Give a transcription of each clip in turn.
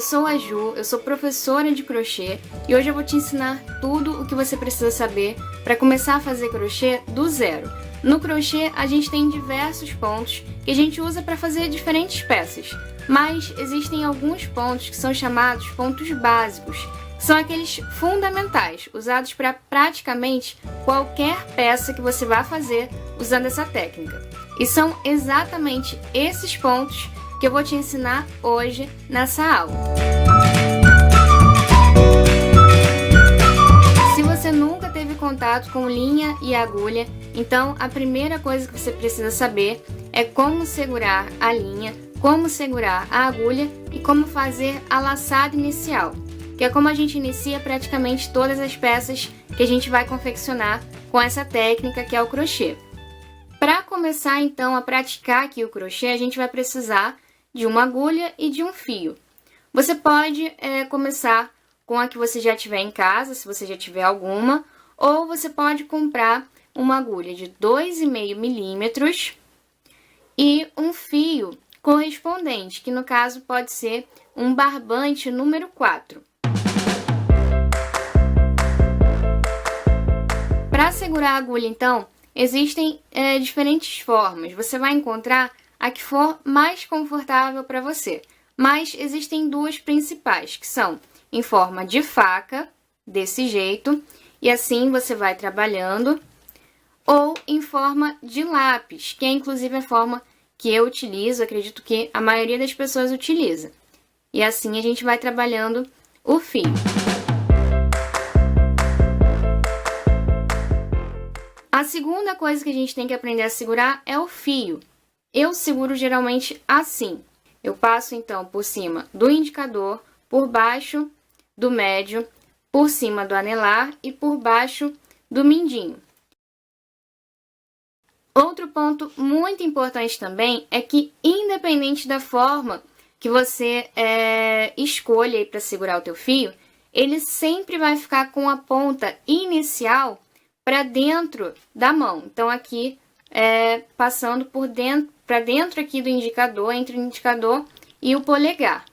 sou a Ju, eu sou professora de crochê e hoje eu vou te ensinar tudo o que você precisa saber para começar a fazer crochê do zero. No crochê a gente tem diversos pontos que a gente usa para fazer diferentes peças, mas existem alguns pontos que são chamados pontos básicos, que são aqueles fundamentais, usados para praticamente qualquer peça que você vá fazer usando essa técnica. E são exatamente esses pontos que eu vou te ensinar hoje nessa aula. Se você nunca teve contato com linha e agulha, então a primeira coisa que você precisa saber é como segurar a linha, como segurar a agulha e como fazer a laçada inicial, que é como a gente inicia praticamente todas as peças que a gente vai confeccionar com essa técnica que é o crochê. Para começar então a praticar aqui o crochê, a gente vai precisar de uma agulha e de um fio. Você pode começar com a que você já tiver em casa, se você já tiver alguma, ou você pode comprar uma agulha de 2,5 milímetros e um fio correspondente, que no caso pode ser um barbante número 4. Para segurar a agulha, então, existem diferentes formas. Você vai encontrar a que for mais confortável para você. Mas existem duas principais, que são em forma de faca, desse jeito, e assim você vai trabalhando, ou em forma de lápis, que é inclusive a forma que eu utilizo, acredito que a maioria das pessoas utiliza. E assim a gente vai trabalhando o fio. A segunda coisa que a gente tem que aprender a segurar é o fio. Eu seguro geralmente assim. Eu passo então por cima do indicador, por baixo do médio, por cima do anelar e por baixo do mindinho. Outro ponto muito importante também é que, independente da forma que você escolha para segurar o teu fio, ele sempre vai ficar com a ponta inicial para dentro da mão. Então aqui passando por dentro, para dentro aqui do indicador, entre o indicador e o polegar.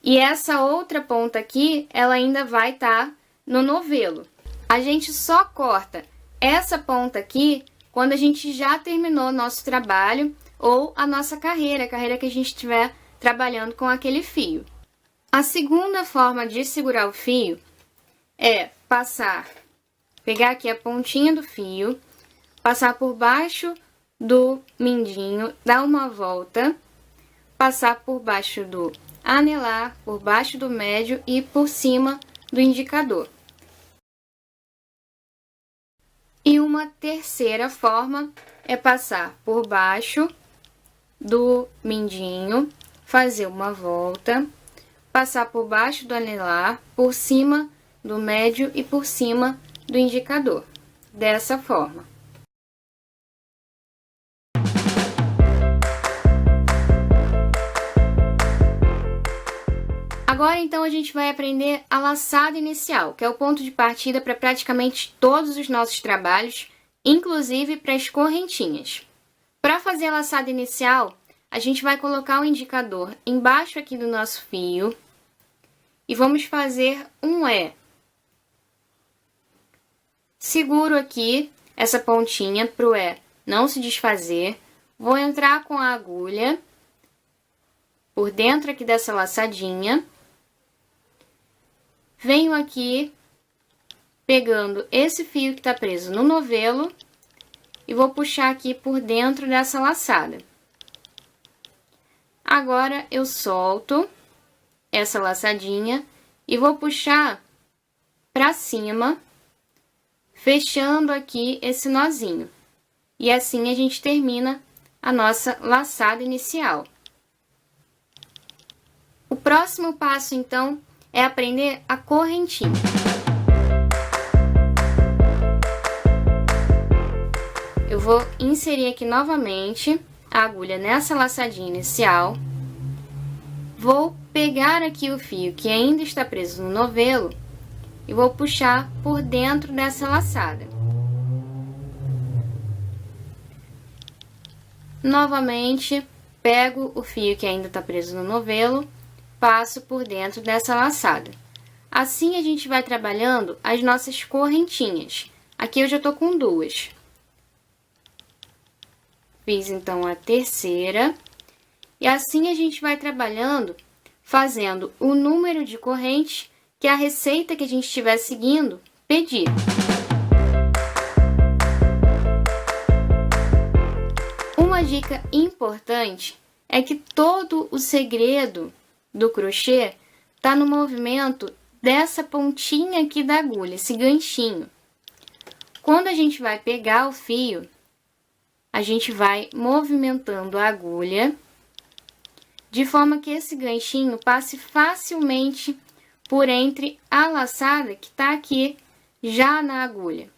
E essa outra ponta aqui, ela ainda vai estar no novelo. A gente só corta essa ponta aqui quando a gente já terminou nosso trabalho ou a nossa carreira, a carreira que a gente estiver trabalhando com aquele fio. A segunda forma de segurar o fio é pegar aqui a pontinha do fio, passar por baixo do mindinho, dar uma volta, passar por baixo do anelar, por baixo do médio e por cima do indicador. E uma terceira forma é passar por baixo do mindinho, fazer uma volta, passar por baixo do anelar, por cima do médio e por cima do indicador. Dessa forma. Agora, então, a gente vai aprender a laçada inicial, que é o ponto de partida para praticamente todos os nossos trabalhos, inclusive para as correntinhas. Para fazer a laçada inicial, a gente vai colocar o indicador embaixo aqui do nosso fio e vamos fazer um E. Seguro aqui essa pontinha para o E não se desfazer. Vou entrar com a agulha por dentro aqui dessa laçadinha. Venho aqui pegando esse fio que está preso no novelo e vou puxar aqui por dentro dessa laçada. Agora eu solto essa laçadinha e vou puxar para cima, fechando aqui esse nozinho. E assim a gente termina a nossa laçada inicial. O próximo passo, então, é aprender a correntinha. Eu vou inserir aqui novamente a agulha nessa laçadinha inicial. Vou pegar aqui o fio que ainda está preso no novelo e vou puxar por dentro dessa laçada. Novamente, pego o fio que ainda está preso no novelo, passo por dentro dessa laçada. Assim a gente vai trabalhando as nossas correntinhas. Aqui eu já tô com 2. Fiz então a terceira. E assim a gente vai trabalhando, fazendo o número de correntes que a receita que a gente estiver seguindo pedir. Uma dica importante é que todo o segredo do crochê está no movimento dessa pontinha aqui da agulha, esse ganchinho. Quando a gente vai pegar o fio, a gente vai movimentando a agulha de forma que esse ganchinho passe facilmente por entre a laçada que está aqui já na agulha.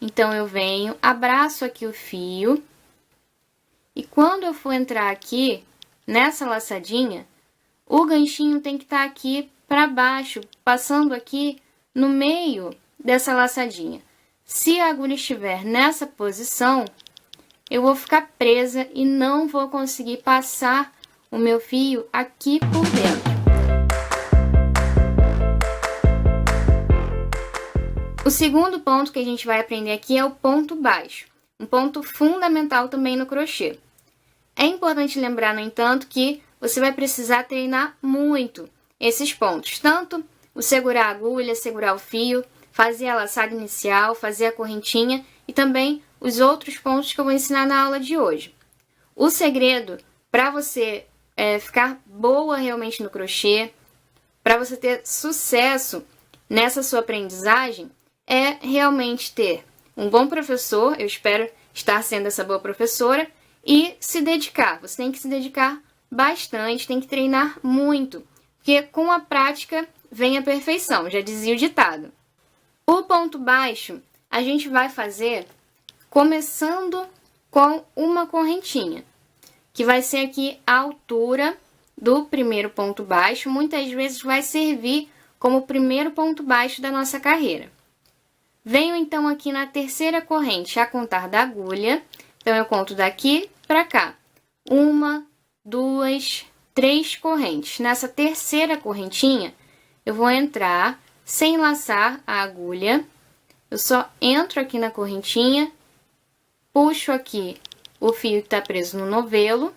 Então, eu venho, abraço aqui o fio, e quando eu for entrar aqui, nessa laçadinha, o ganchinho tem que estar aqui para baixo, passando aqui no meio dessa laçadinha. Se a agulha estiver nessa posição, eu vou ficar presa e não vou conseguir passar o meu fio aqui por dentro. O segundo ponto que a gente vai aprender aqui é o ponto baixo, um ponto fundamental também no crochê. É importante lembrar, no entanto, que você vai precisar treinar muito esses pontos, tanto o segurar a agulha, segurar o fio, fazer a laçada inicial, fazer a correntinha e também os outros pontos que eu vou ensinar na aula de hoje. O segredo para você ficar boa realmente no crochê, para você ter sucesso nessa sua aprendizagem, é realmente ter um bom professor, eu espero estar sendo essa boa professora, e se dedicar. Você tem que se dedicar bastante, tem que treinar muito, porque com a prática vem a perfeição, já dizia o ditado. O ponto baixo a gente vai fazer começando com uma correntinha, que vai ser aqui a altura do primeiro ponto baixo, muitas vezes vai servir como o primeiro ponto baixo da nossa carreira. Venho então aqui na terceira corrente a contar da agulha, então eu conto daqui para cá. 1, 2, 3 correntes. Nessa terceira correntinha, eu vou entrar sem laçar a agulha, eu só entro aqui na correntinha, puxo aqui o fio que está preso no novelo,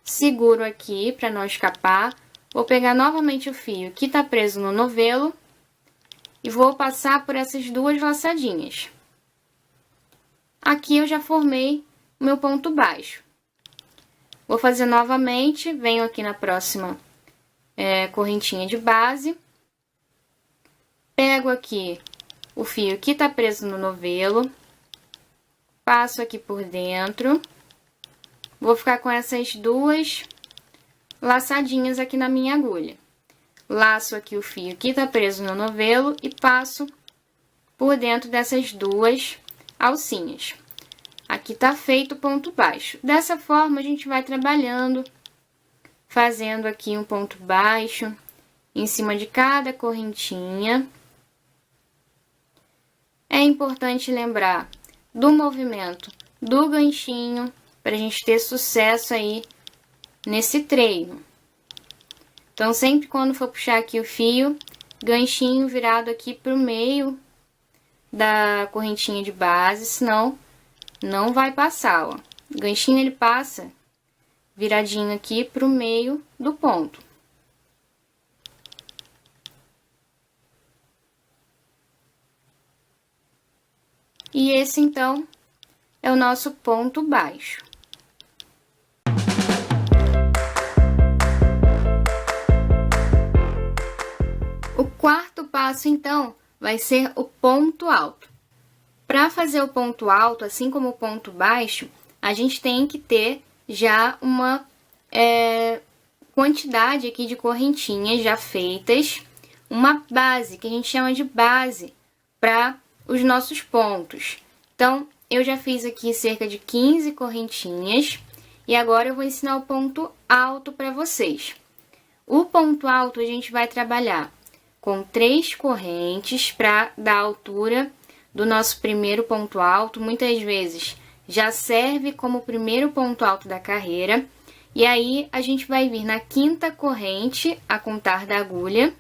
seguro aqui para não escapar, vou pegar novamente o fio que está preso no novelo e vou passar por essas 2 laçadinhas. Aqui eu já formei o meu ponto baixo. Vou fazer novamente, venho aqui na próxima correntinha de base, pego aqui o fio que está preso no novelo, passo aqui por dentro, vou ficar com essas 2 laçadinhas aqui na minha agulha. Laço aqui o fio que está preso no novelo e passo por dentro dessas 2 alcinhas. Aqui tá feito o ponto baixo. Dessa forma, a gente vai trabalhando, fazendo aqui um ponto baixo em cima de cada correntinha. É importante lembrar do movimento do ganchinho para a gente ter sucesso aí nesse treino. Então, sempre quando for puxar aqui o fio, ganchinho virado aqui pro meio da correntinha de base, senão não vai passar, ó. O ganchinho ele passa viradinho aqui pro meio do ponto. E esse, então, é o nosso ponto baixo. O quarto passo, então, vai ser o ponto alto. Para fazer o ponto alto, assim como o ponto baixo, a gente tem que ter já uma quantidade aqui de correntinhas já feitas, uma base, que a gente chama de base, para os nossos pontos. Então, eu já fiz aqui cerca de 15 correntinhas, e agora eu vou ensinar o ponto alto para vocês. O ponto alto a gente vai trabalhar com 3 correntes para dar a altura do nosso primeiro ponto alto. Muitas vezes já serve como o primeiro ponto alto da carreira. E aí, a gente vai vir na quinta corrente a contar da agulha.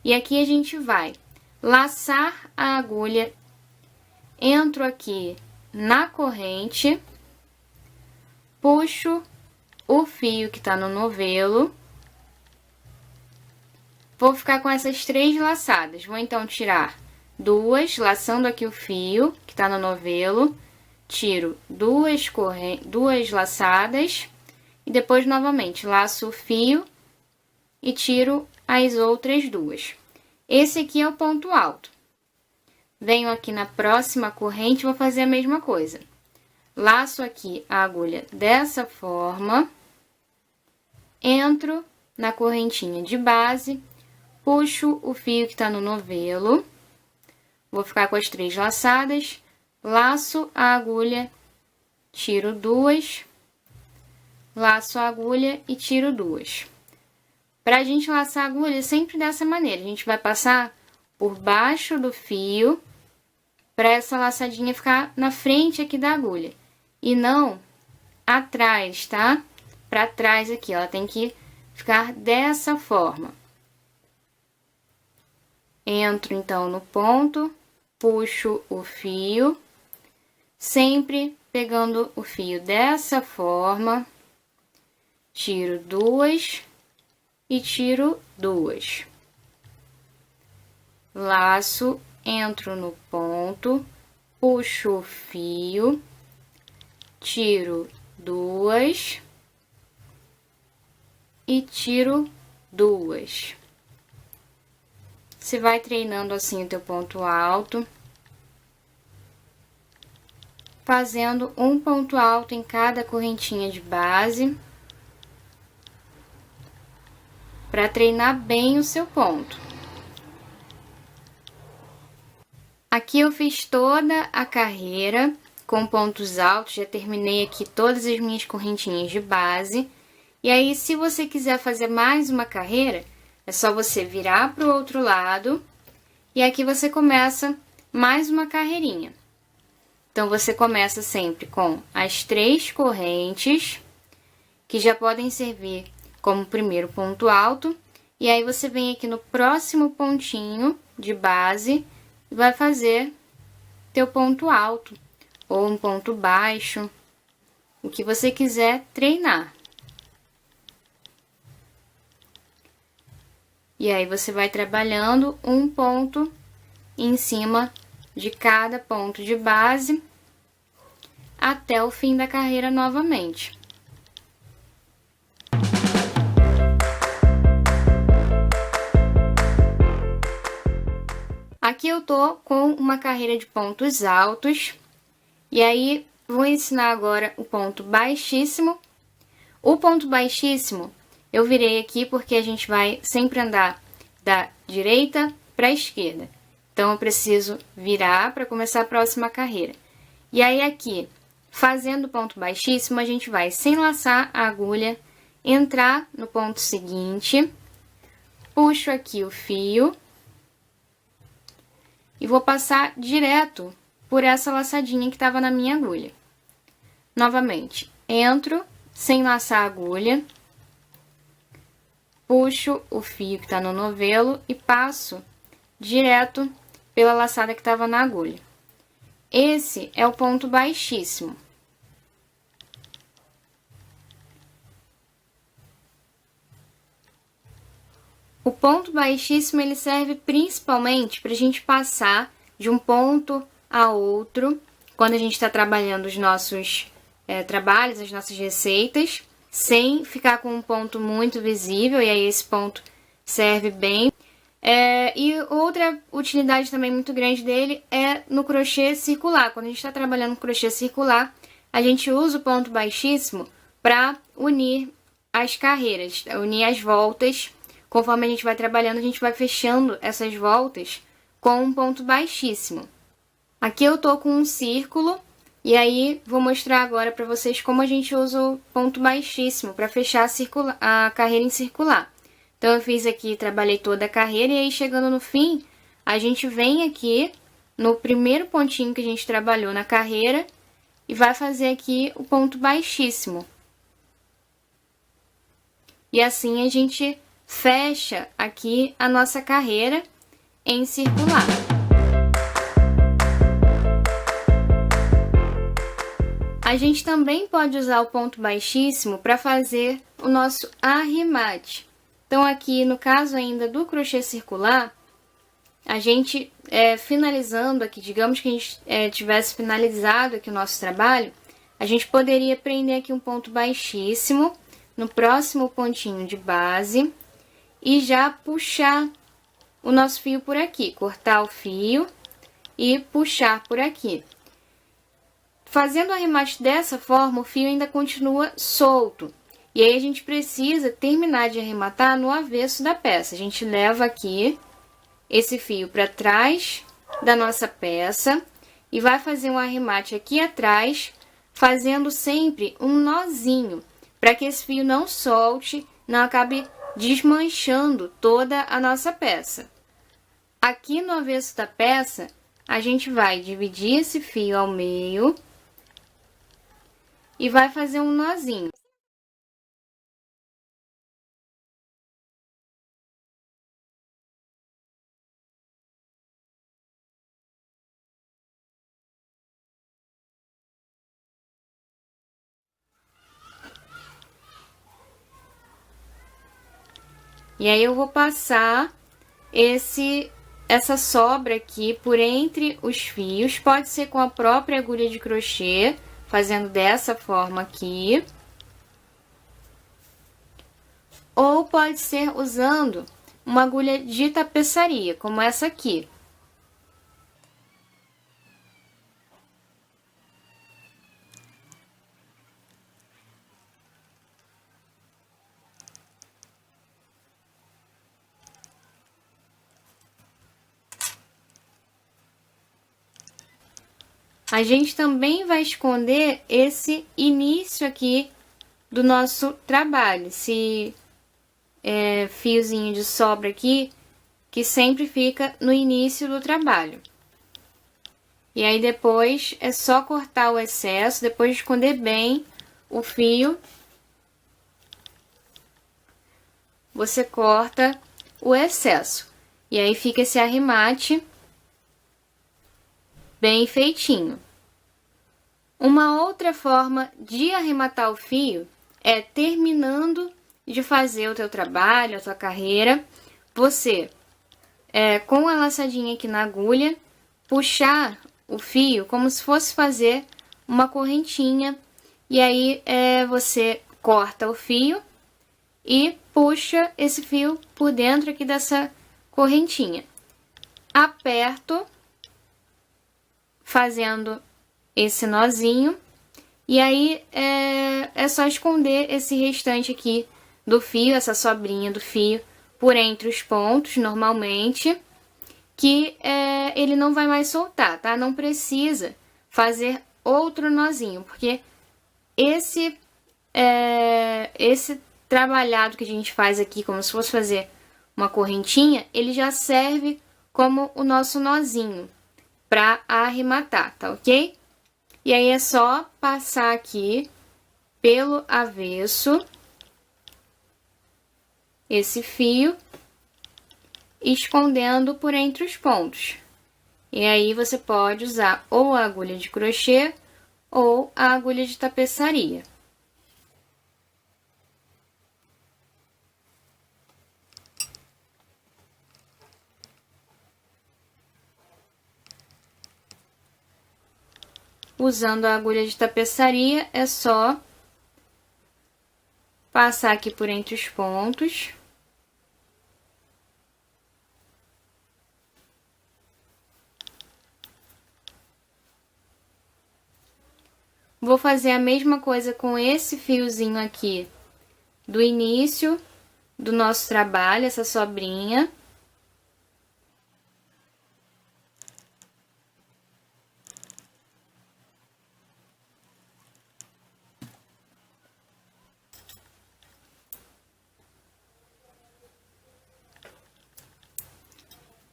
E aqui a gente vai laçar a agulha, entro aqui na corrente, puxo o fio que tá no novelo. Vou ficar com essas 3 laçadas. Vou então tirar 2, laçando aqui o fio que tá no novelo. Tiro 2 laçadas e depois novamente laço o fio e tiro as outras 2. Esse aqui é o ponto alto. Venho aqui na próxima corrente e vou fazer a mesma coisa. Laço aqui a agulha dessa forma, entro na correntinha de base, puxo o fio que está no novelo, vou ficar com as 3 laçadas, laço a agulha, tiro 2, laço a agulha e tiro 2. Para a gente laçar a agulha, sempre dessa maneira, a gente vai passar por baixo do fio, para essa laçadinha ficar na frente aqui da agulha, e não atrás, tá? Para trás aqui, ela tem que ficar dessa forma. Entro então no ponto, puxo o fio, sempre pegando o fio dessa forma, tiro 2 e tiro 2. Laço, entro no ponto, puxo o fio, tiro 2 e tiro 2. Você vai treinando assim o teu ponto alto, fazendo um ponto alto em cada correntinha de base, para treinar bem o seu ponto. Aqui eu fiz toda a carreira com pontos altos, já terminei aqui todas as minhas correntinhas de base. E aí, se você quiser fazer mais uma carreira, é só você virar para o outro lado e aqui você começa mais uma carreirinha. Então, você começa sempre com as 3 correntes, que já podem servir como primeiro ponto alto. E aí, você vem aqui no próximo pontinho de base e vai fazer teu ponto alto ou um ponto baixo, o que você quiser treinar. E aí, você vai trabalhando um ponto em cima de cada ponto de base até o fim da carreira novamente. Aqui eu tô com uma carreira de pontos altos, e aí vou ensinar agora o ponto baixíssimo. O ponto baixíssimo eu virei aqui porque a gente vai sempre andar da direita para a esquerda. Então, eu preciso virar para começar a próxima carreira. E aí, aqui, fazendo o ponto baixíssimo, a gente vai, sem laçar a agulha, entrar no ponto seguinte, puxo aqui o fio e vou passar direto por essa laçadinha que estava na minha agulha. Novamente, entro sem laçar a agulha, puxo o fio que está no novelo e passo direto pela laçada que estava na agulha. Esse é o ponto baixíssimo. O ponto baixíssimo, ele serve principalmente para a gente passar de um ponto a outro, quando a gente está trabalhando os nossos trabalhos, as nossas receitas, sem ficar com um ponto muito visível, e aí esse ponto serve bem. E outra utilidade também muito grande dele é no crochê circular. Quando a gente está trabalhando no crochê circular, a gente usa o ponto baixíssimo para unir as carreiras, unir as voltas. Conforme a gente vai trabalhando, a gente vai fechando essas voltas com um ponto baixíssimo. Aqui eu tô com um círculo, e aí vou mostrar agora para vocês como a gente usa o ponto baixíssimo para fechar a carreira em circular. Então, eu fiz aqui, trabalhei toda a carreira, e aí chegando no fim, a gente vem aqui no primeiro pontinho que a gente trabalhou na carreira e vai fazer aqui o ponto baixíssimo. E assim a gente fecha aqui a nossa carreira em circular. A gente também pode usar o ponto baixíssimo para fazer o nosso arremate. Então, aqui no caso ainda do crochê circular, a gente finalizando aqui, digamos que a gente tivesse finalizado aqui o nosso trabalho, a gente poderia prender aqui um ponto baixíssimo no próximo pontinho de base e já puxar o nosso fio por aqui, cortar o fio e puxar por aqui. Fazendo o arremate dessa forma, o fio ainda continua solto. E aí a gente precisa terminar de arrematar no avesso da peça. A gente leva aqui esse fio para trás da nossa peça e vai fazer um arremate aqui atrás, fazendo sempre um nozinho, para que esse fio não solte, não acabe desmanchando toda a nossa peça. Aqui no avesso da peça, a gente vai dividir esse fio ao meio e vai fazer um nozinho. E aí eu vou passar essa sobra aqui por entre os fios, pode ser com a própria agulha de crochê, fazendo dessa forma aqui. Ou pode ser usando uma agulha de tapeçaria, como essa aqui. A gente também vai esconder esse início aqui do nosso trabalho, esse fiozinho de sobra aqui, que sempre fica no início do trabalho. E aí depois é só cortar o excesso, depois de esconder bem o fio, você corta o excesso. E aí fica esse arremate bem feitinho. Uma outra forma de arrematar o fio é terminando de fazer o teu trabalho, a tua carreira, você, com a laçadinha aqui na agulha, puxar o fio como se fosse fazer uma correntinha, e aí você corta o fio e puxa esse fio por dentro aqui dessa correntinha. Aperto, fazendo esse nozinho, e aí é só esconder esse restante aqui do fio, essa sobrinha do fio, por entre os pontos, normalmente, que ele não vai mais soltar, tá? Não precisa fazer outro nozinho, porque esse trabalhado que a gente faz aqui, como se fosse fazer uma correntinha, ele já serve como o nosso nozinho para arrematar, tá ok? E aí é só passar aqui pelo avesso esse fio, escondendo por entre os pontos. E aí você pode usar ou a agulha de crochê ou a agulha de tapeçaria. Usando a agulha de tapeçaria, é só passar aqui por entre os pontos. Vou fazer a mesma coisa com esse fiozinho aqui do início do nosso trabalho, essa sobrinha.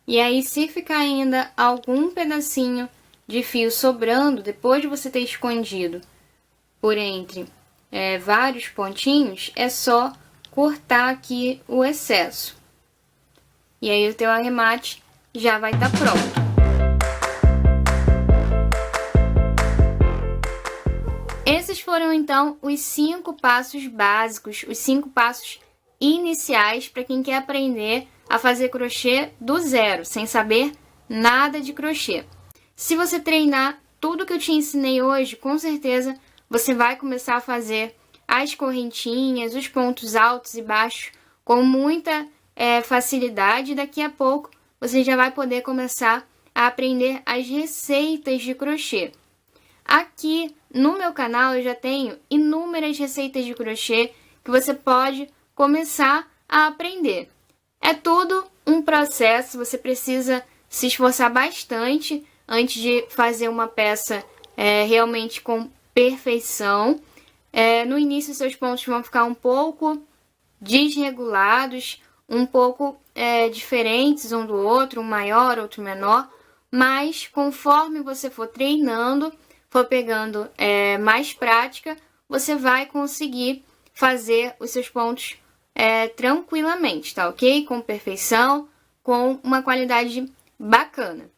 E aí, se ficar ainda algum pedacinho de fio sobrando, depois de você ter escondido por entre vários pontinhos, é só cortar aqui o excesso. E aí o teu arremate já vai estar pronto. Esses foram então os 5 passos básicos, os 5 passos iniciais para quem quer aprender a fazer crochê do zero, sem saber nada de crochê. Se você treinar tudo que eu te ensinei hoje, com certeza você vai começar a fazer as correntinhas, os pontos altos e baixos com muita facilidade. Daqui a pouco você já vai poder começar a aprender as receitas de crochê. Aqui no meu canal eu já tenho inúmeras receitas de crochê que você pode começar a aprender. É tudo um processo, você precisa se esforçar bastante antes de fazer uma peça realmente com perfeição. No início seus pontos vão ficar um pouco desregulados, um pouco diferentes um do outro, um maior, outro menor, mas conforme você for treinando, for pegando mais prática, você vai conseguir fazer os seus pontos tranquilamente, tá ok? Com perfeição, com uma qualidade bacana.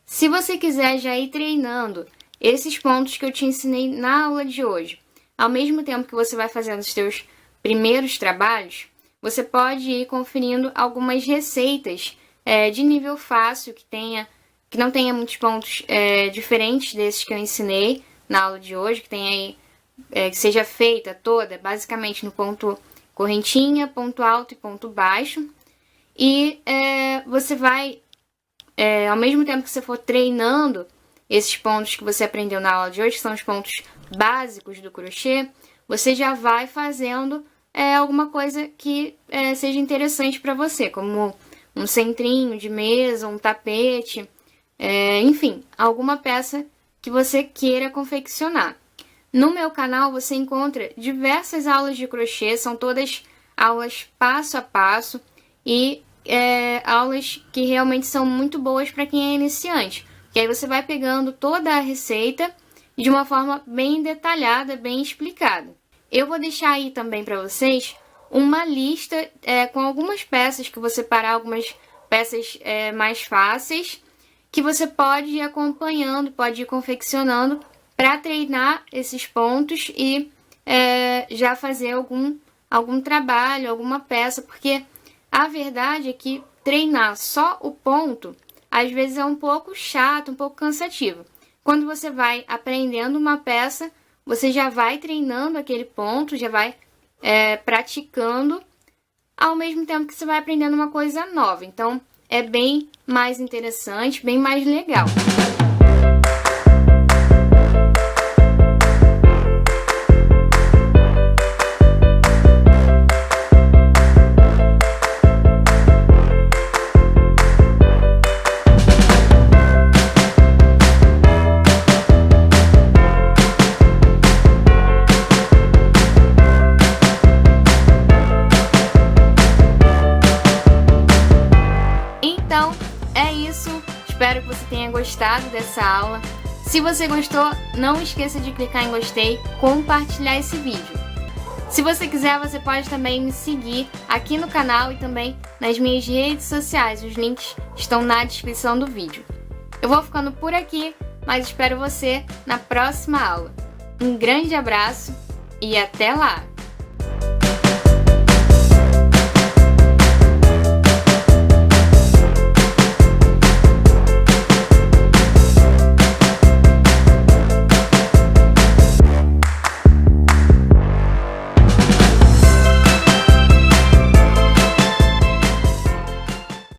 Se você quiser já ir treinando esses pontos que eu te ensinei na aula de hoje, ao mesmo tempo que você vai fazendo os seus primeiros trabalhos, você pode ir conferindo algumas receitas de nível fácil, que não tenha muitos pontos diferentes desses que eu ensinei na aula de hoje, que tenha aí, que seja feita toda basicamente no ponto correntinha, ponto alto e ponto baixo. E você vai, ao mesmo tempo que você for treinando esses pontos que você aprendeu na aula de hoje, que são os pontos básicos do crochê, você já vai fazendo alguma coisa que seja interessante para você, como um centrinho de mesa, um tapete, enfim, alguma peça que você queira confeccionar. No meu canal você encontra diversas aulas de crochê, são todas aulas passo a passo e aulas que realmente são muito boas para quem é iniciante. Que aí você vai pegando toda a receita de uma forma bem detalhada, bem explicada. Eu vou deixar aí também para vocês uma lista com algumas peças que vou separar, algumas peças mais fáceis, que você pode ir acompanhando, pode ir confeccionando para treinar esses pontos e já fazer algum trabalho, alguma peça, porque a verdade é que treinar só o ponto às vezes é um pouco chato, um pouco cansativo. Quando você vai aprendendo uma peça, você já vai treinando aquele ponto, já vai praticando, ao mesmo tempo que você vai aprendendo uma coisa nova. Então, é bem mais interessante, bem mais legal. Então, é isso. Espero que você tenha gostado dessa aula. Se você gostou, não esqueça de clicar em gostei, compartilhar esse vídeo. Se você quiser, você pode também me seguir aqui no canal e também nas minhas redes sociais. Os links estão na descrição do vídeo. Eu vou ficando por aqui, mas espero você na próxima aula. Um grande abraço e até lá!